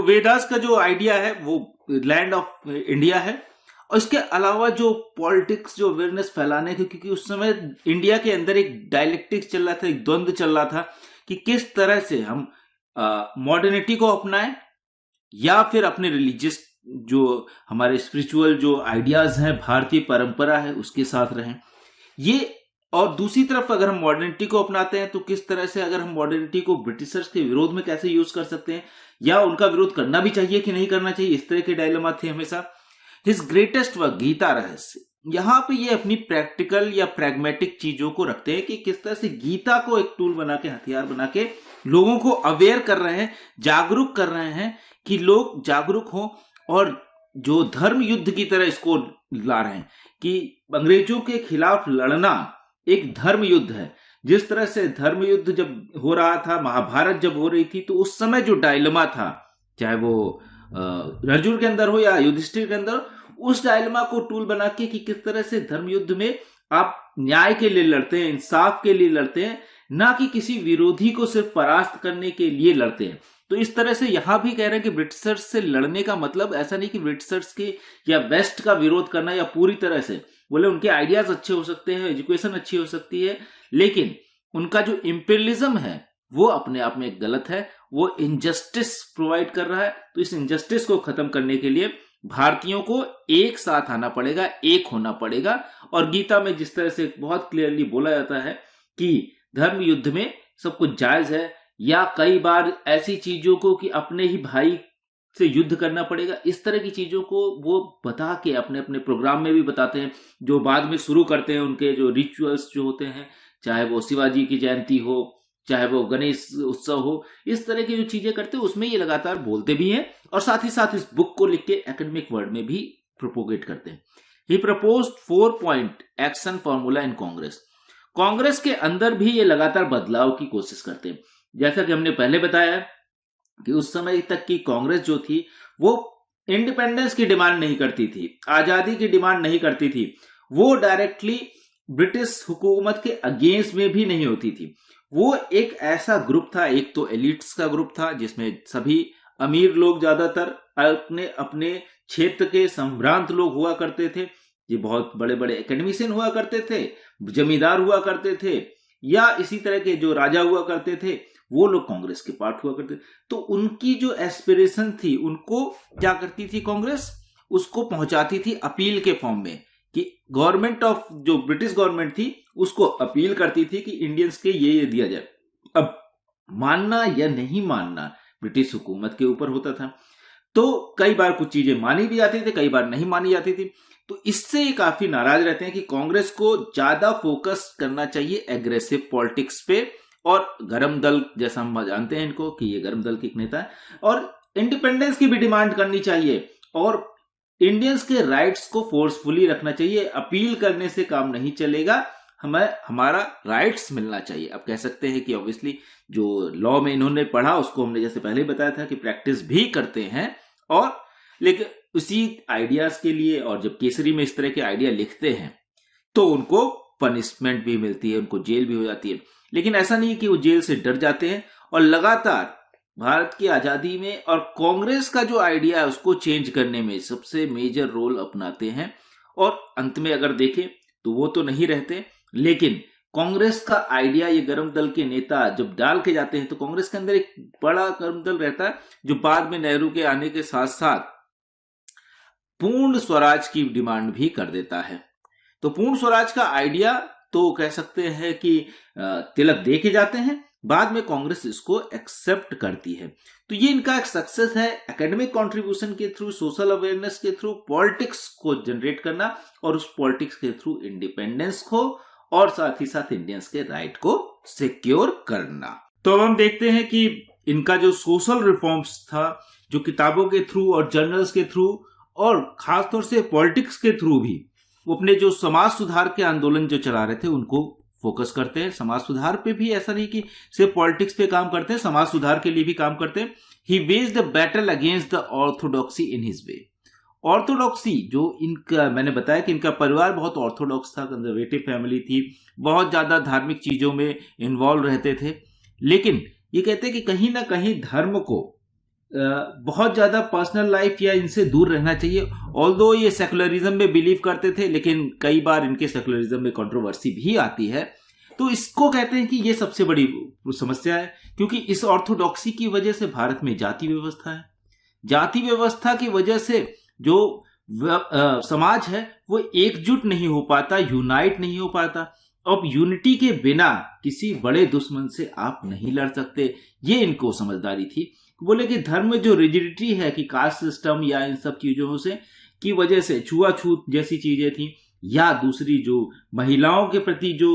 वेदास का जो आइडिया है वो लैंड ऑफ इंडिया है। और इसके अलावा जो पॉलिटिक्स, जो अवेयरनेस फैलाने की, क्योंकि उस समय इंडिया के अंदर एक डायलेक्टिक्स चल रहा था, एक द्वंद्व चल रहा था कि किस तरह से हम मॉडर्निटी को अपनाएं या फिर अपने रिलीजियस जो हमारे स्पिरिचुअल जो आइडियाज हैं, भारतीय परंपरा है, उसके साथ रहें ये। और दूसरी तरफ अगर हम मॉडर्निटी को अपनाते हैं तो किस तरह से, अगर हम मॉडर्निटी को ब्रिटिशर्स के विरोध में कैसे यूज कर सकते हैं, या उनका विरोध करना भी चाहिए कि नहीं करना चाहिए, इस तरह के डायलेमा थे हमेशा। हिज ग्रेटेस्ट वर्क गीता रहस्य, यहां पे ये अपनी प्रैक्टिकल या प्रैग्मेटिक चीजों को रखते हैं कि किस तरह से गीता को एक टूल बना के, हथियार बना के लोगों को अवेयर कर रहे हैं, जागरूक कर रहे हैं कि लोग जागरूक हों और जो धर्म युद्ध की तरह इसको ला रहे हैं कि अंग्रेजों के खिलाफ लड़ना एक धर्म युद्ध है। जिस तरह से धर्म युद्ध जब हो रहा था, महाभारत जब हो रही थी, तो उस समय जो डायलेमा था, चाहे वो अर्जुन के अंदर हो या युधिष्ठिर के अंदर, उस डायलेमा को टूल बना के कि किस तरह से धर्म युद्ध में आप न्याय के लिए लड़ते हैं, इंसाफ के लिए लड़ते हैं, ना कि किसी विरोधी को सिर्फ परास्त करने के लिए लड़ते हैं। तो इस तरह से यहां भी कह रहे हैं कि ब्रिटिशर्स से लड़ने का मतलब ऐसा नहीं कि ब्रिटिशर्स के या वेस्ट का विरोध करना, या पूरी तरह से बोले उनके आइडियाज अच्छे हो सकते हैं, एजुकेशन अच्छी हो सकती है, लेकिन उनका जो इंपीरियलिज्म है वो अपने आप में गलत है, वो इनजस्टिस प्रोवाइड कर रहा है। तो इस इनजस्टिस को खत्म करने के लिए भारतीयों को एक साथ आना पड़ेगा, एक होना पड़ेगा। और गीता में जिस तरह से बहुत क्लियरली बोला जाता है कि धर्म युद्ध में सब कुछ जायज है, या कई बार ऐसी चीजों को कि अपने ही भाई से युद्ध करना पड़ेगा, इस तरह की चीजों को वो बता के अपने अपने प्रोग्राम में भी बताते हैं, जो बाद में शुरू करते हैं उनके जो रिचुअल्स जो होते हैं, चाहे वो शिवाजी की जयंती हो, चाहे वो गणेश उत्सव हो, इस तरह की जो चीजें करते हैं उसमें ये लगातार बोलते भी हैं और साथ ही साथ इस बुक को लिख के एकेडमिक वर्ड में भी प्रोपोगेट करते हैं। He proposed 4 point action formula in Congress. Congress के अंदर भी ये लगातार बदलाव की कोशिश करते हैं। जैसा कि हमने पहले बताया कि उस समय तक की कांग्रेस जो थी वो इंडिपेंडेंस की डिमांड नहीं करती थी, आजादी की डिमांड नहीं करती थी, वो डायरेक्टली ब्रिटिश हुकूमत के अगेंस्ट में भी नहीं होती थी। वो एक ऐसा ग्रुप था, एक तो एलिट्स का ग्रुप था जिसमें सभी अमीर लोग ज्यादातर अपने अपने क्षेत्र के संभ्रांत लोग हुआ करते थे, ये बहुत बड़े बड़े एकेडमिशियन हुआ करते थे, जमींदार हुआ करते थे, या इसी तरह के जो राजा हुआ करते थे, वो लोग कांग्रेस के पार्ट हुआ करते। तो उनकी जो एस्पिरेशन थी, उनको क्या करती थी कांग्रेस, उसको पहुंचाती थी अपील के फॉर्म में, कि गवर्नमेंट ऑफ जो ब्रिटिश गवर्नमेंट थी उसको अपील करती थी कि इंडियंस के ये दिया जाए। अब मानना या नहीं मानना ब्रिटिश हुकूमत के ऊपर होता था। तो कई बार कुछ चीजें मानी भी जाती थी, कई बार नहीं मानी जाती थी। तो इससे ये काफी नाराज रहते हैं कि कांग्रेस को ज्यादा फोकस करना चाहिए एग्रेसिव पॉलिटिक्स पे, और गरम दल जैसा हम जानते हैं इनको कि ये गरम दल के एक नेता है, और इंडिपेंडेंस की भी डिमांड करनी चाहिए, और इंडियंस के राइट्स को फोर्सफुली रखना चाहिए। अपील करने से काम नहीं चलेगा, हमें हमारा राइट्स मिलना चाहिए। अब कह सकते हैं कि ऑब्वियसली जो लॉ में इन्होंने पढ़ा उसको हमने जैसे पहले बताया था कि प्रैक्टिस भी करते हैं, और लेकिन उसी आइडियाज के लिए, और जब केसरी में इस तरह के आइडिया लिखते हैं तो उनको पनिशमेंट भी मिलती है, उनको जेल भी हो जाती है। लेकिन ऐसा नहीं कि वो जेल से डर जाते हैं, और लगातार भारत की आजादी में और कांग्रेस का जो आइडिया है उसको चेंज करने में सबसे मेजर रोल अपनाते हैं। और अंत में अगर देखें तो वो तो नहीं रहते, लेकिन कांग्रेस का आइडिया ये गरम दल के नेता जब डाल के जाते हैं तो कांग्रेस के अंदर एक बड़ा गरम दल रहता है जो बाद में नेहरू के आने के साथ साथ पूर्ण स्वराज की डिमांड भी कर देता है। तो पूर्ण स्वराज का आइडिया तो कह सकते हैं कि तिलक दे के जाते हैं, बाद में कांग्रेस इसको एक्सेप्ट करती है। तो ये इनका एक सक्सेस है, एकेडमिक कंट्रीब्यूशन के थ्रू, सोशल अवेयरनेस के थ्रू पॉलिटिक्स को जनरेट करना, और उस पॉलिटिक्स के थ्रू इंडिपेंडेंस को और साथ ही साथ इंडियंस के राइट को सिक्योर करना। तो अब हम देखते हैं कि इनका जो सोशल रिफॉर्म्स था, जो किताबों के थ्रू और जर्नल्स के थ्रू और खासतौर से पॉलिटिक्स के थ्रू भी वो अपने जो समाज सुधार के आंदोलन जो चला रहे थे उनको फोकस करते हैं। समाज सुधार पे भी ऐसा नहीं कि सिर्फ पॉलिटिक्स पे काम करते हैं, समाज सुधार के लिए भी काम करते हैं। He waged the battle against the orthodoxy in his way. Orthodoxy जो इनका, मैंने बताया कि इनका परिवार बहुत ऑर्थोडॉक्स था, कंजर्वेटिव फैमिली थी, बहुत ज्यादा धार्मिक चीजों में इन्वॉल्व रहते थे, लेकिन ये कहते हैं कि कहीं ना कहीं धर्म को बहुत ज़्यादा पर्सनल लाइफ या इनसे दूर रहना चाहिए। ऑल्दो ये सेकुलरिज्म में बिलीव करते थे, लेकिन कई बार इनके सेकुलरिज्म में कंट्रोवर्सी भी आती है। तो इसको कहते हैं कि ये सबसे बड़ी समस्या है, क्योंकि इस ऑर्थोडॉक्सी की वजह से भारत में जाति व्यवस्था है। जाति व्यवस्था की वजह से जो समाज है वो एकजुट नहीं हो पाता, यूनाइट नहीं हो पाता। अब यूनिटी के बिना किसी बड़े दुश्मन से आप नहीं लड़ सकते, ये इनको समझदारी थी। बोले कि धर्म में जो रिजिडिटी है कि कास्ट सिस्टम या इन सब चीजों से की वजह से छुआछूत जैसी चीजें थी, या दूसरी जो महिलाओं के प्रति जो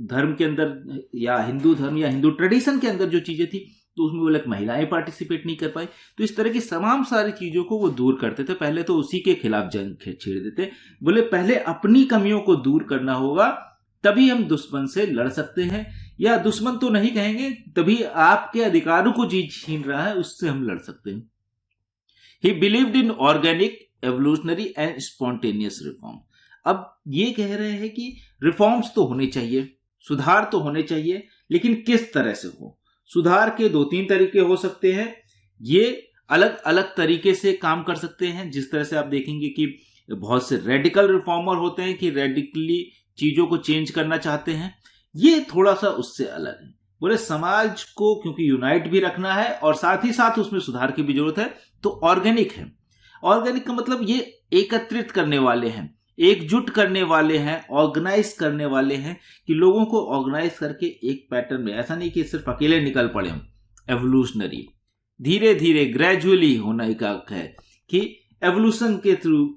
धर्म के अंदर या हिंदू धर्म या हिंदू ट्रेडिशन के अंदर जो चीजें थी, तो उसमें बोले महिलाएं पार्टिसिपेट नहीं कर पाई। तो इस तरह की तमाम सारी चीजों को वो दूर करते थे। पहले तो उसी के खिलाफ जंग छेड़ देते। बोले पहले अपनी कमियों को दूर करना होगा, तभी हम दुश्मन से लड़ सकते हैं, या दुश्मन तो नहीं कहेंगे, तभी आपके अधिकारों को जी छीन रहा है उससे हम लड़ सकते हैं। He believed in organic, evolutionary and spontaneous reform. अब ये कह रहे हैं कि रिफॉर्म्स तो होने चाहिए, सुधार तो होने चाहिए, लेकिन किस तरह से हो। सुधार के 2-3 तरीके हो सकते हैं। ये अलग अलग तरीके से काम कर सकते हैं। जिस तरह से आप देखेंगे कि बहुत से रेडिकल रिफॉर्मर होते हैं कि रेडिकली चीजों को चेंज करना चाहते हैं, ये थोड़ा सा उससे अलग है। बोले समाज को क्योंकि यूनाइट भी रखना है और साथ ही साथ उसमें सुधार की भी जरूरत है, तो ऑर्गेनिक है। ऑर्गेनिक का मतलब ये एकत्रित करने वाले हैं, एकजुट करने वाले हैं, ऑर्गेनाइज करने वाले हैं, कि लोगों को ऑर्गेनाइज करके एक पैटर्न में, ऐसा नहीं कि सिर्फ अकेले निकल पड़े हम। एवोल्यूशनरी, धीरे धीरे ग्रेजुअली होने का है कि एवोल्यूशन के थ्रू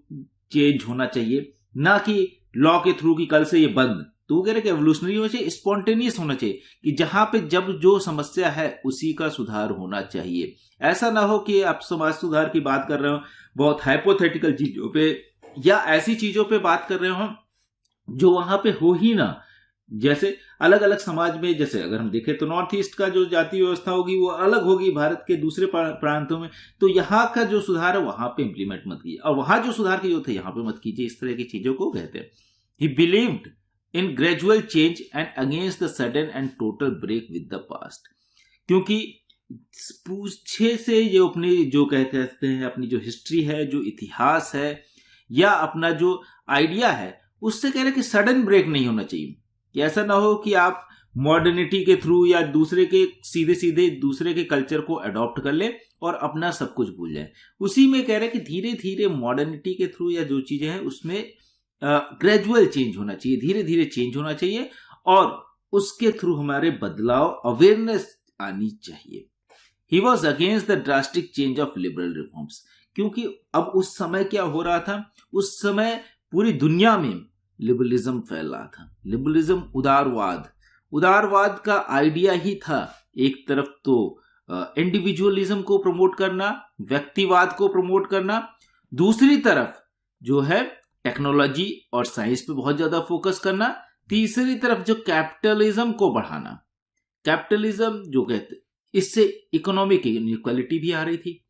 चेंज होना चाहिए, ना कि लॉ के थ्रू कि कल से ये बंद। तो वो कह रहे कि एवोल्यूशनरी होना चाहिए, स्पॉन्टेनियस होना चाहिए, कि जहां पे जब जो समस्या है उसी का सुधार होना चाहिए। ऐसा ना हो कि आप समाज सुधार की बात कर रहे हो बहुत हाइपोथेटिकल चीजों पे, या ऐसी चीजों पे बात कर रहे हो जो वहां पे हो ही ना। जैसे अलग अलग समाज में, जैसे अगर हम देखें तो नॉर्थ ईस्ट का जो जाति व्यवस्था होगी वो अलग होगी भारत के दूसरे प्रांतों में, तो यहाँ का जो सुधार है वहां पे इंप्लीमेंट मत कीजिए, और वहां जो सुधार की जरूरत है यहाँ पे मत कीजिए। इस तरह की चीजों को कहते हैं। He believed in gradual change and against the sudden and total break with the past. क्योंकि पूछे से ये अपनी जो कहते हैं अपनी जो हिस्ट्री है, जो इतिहास है, या अपना जो आइडिया है, उससे कह रहे कि सडन ब्रेक नहीं होना चाहिए। कि ऐसा ना हो कि आप मॉडर्निटी के थ्रू या दूसरे के सीधे सीधे दूसरे के कल्चर को अडॉप्ट कर ले और अपना सब कुछ भूल जाए। उसी में कह रहे कि धीरे धीरे मॉडर्निटी के थ्रू या जो चीजें हैं उसमें ग्रेजुअल चेंज होना चाहिए, धीरे धीरे चेंज होना चाहिए, और उसके थ्रू हमारे बदलाव, अवेयरनेस आनी चाहिए। He was against the drastic change of liberal reforms. क्योंकि अब उस समय क्या हो रहा था, उस समय पूरी दुनिया में लिबरलिज्म फैल रहा था। लिबरलिज्म उदारवाद का आइडिया ही था। एक तरफ तो इंडिविजुअलिज्म को प्रमोट करना, व्यक्तिवाद को प्रमोट करना, दूसरी तरफ जो है टेक्नोलॉजी और साइंस पे बहुत ज्यादा फोकस करना, तीसरी तरफ जो कैपिटलिज्म को बढ़ाना। कैपिटलिज्म जो कहते, इससे इकोनॉमिक इनइक्वालिटी भी आ रही थी।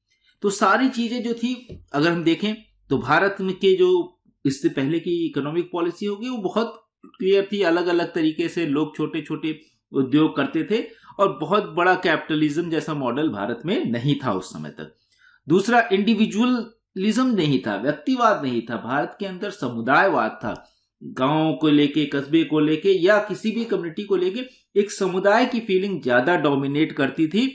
तो सारी चीजें जो थी, अगर हम देखें तो भारत में के जो इससे पहले की इकोनॉमिक पॉलिसी होगी वो बहुत क्लियर थी। अलग अलग तरीके से लोग छोटे छोटे उद्योग करते थे, और बहुत बड़ा कैपिटलिज्म जैसा मॉडल भारत में नहीं था उस समय तक। दूसरा, इंडिविजुअलिज्म नहीं था, व्यक्तिवाद नहीं था। भारत के अंदर समुदायवाद था। गांव को लेके, कस्बे को लेके, या किसी भी कम्युनिटी को लेके एक समुदाय की फीलिंग ज्यादा डोमिनेट करती थी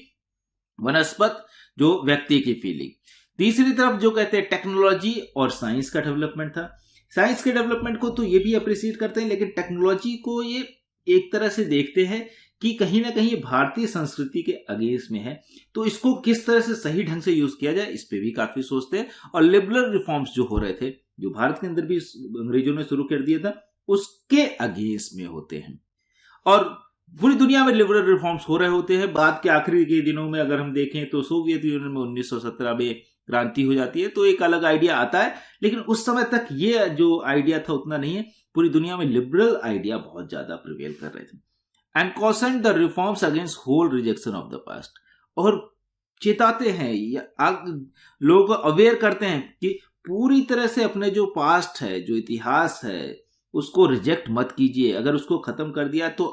वनस्पत जो व्यक्ति की फीलिंग। तीसरी तरफ जो कहते हैं टेक्नोलॉजी और साइंस का डेवलपमेंट था। साइंस के डेवलपमेंट को तो ये भी अप्रिशिएट करते हैं, लेकिन टेक्नोलॉजी को ये एक तरह से देखते हैं कि कहीं ना कहीं भारतीय संस्कृति के अगेंस्ट में है, तो इसको किस तरह से सही ढंग से यूज किया जाए इस पे भी काफी सोचते हैं। और लिबरल रिफॉर्म्स जो हो रहे थे, जो भारत के अंदर भी अंग्रेजों ने शुरू कर दिया था, उसके अगेंस्ट में होते हैं। और पूरी दुनिया में लिबरल रिफॉर्म्स हो रहे होते हैं। बाद के आखिरी के दिनों में अगर हम देखें तो सोवियत यूनियन में 1917 में क्रांति हो जाती है, तो एक अलग आइडिया आता है, लेकिन उस समय तक ये जो आइडिया था उतना नहीं है। पूरी दुनिया में लिबरल आइडिया बहुत ज्यादा प्रिवेल कर रहे थे। And caution the reforms against whole rejection of the past. और चेताते हैं या लोग अवेयर करते हैं कि पूरी तरह से अपने जो पास्ट है, जो इतिहास है, उसको रिजेक्ट मत कीजिए। अगर उसको खत्म कर दिया तो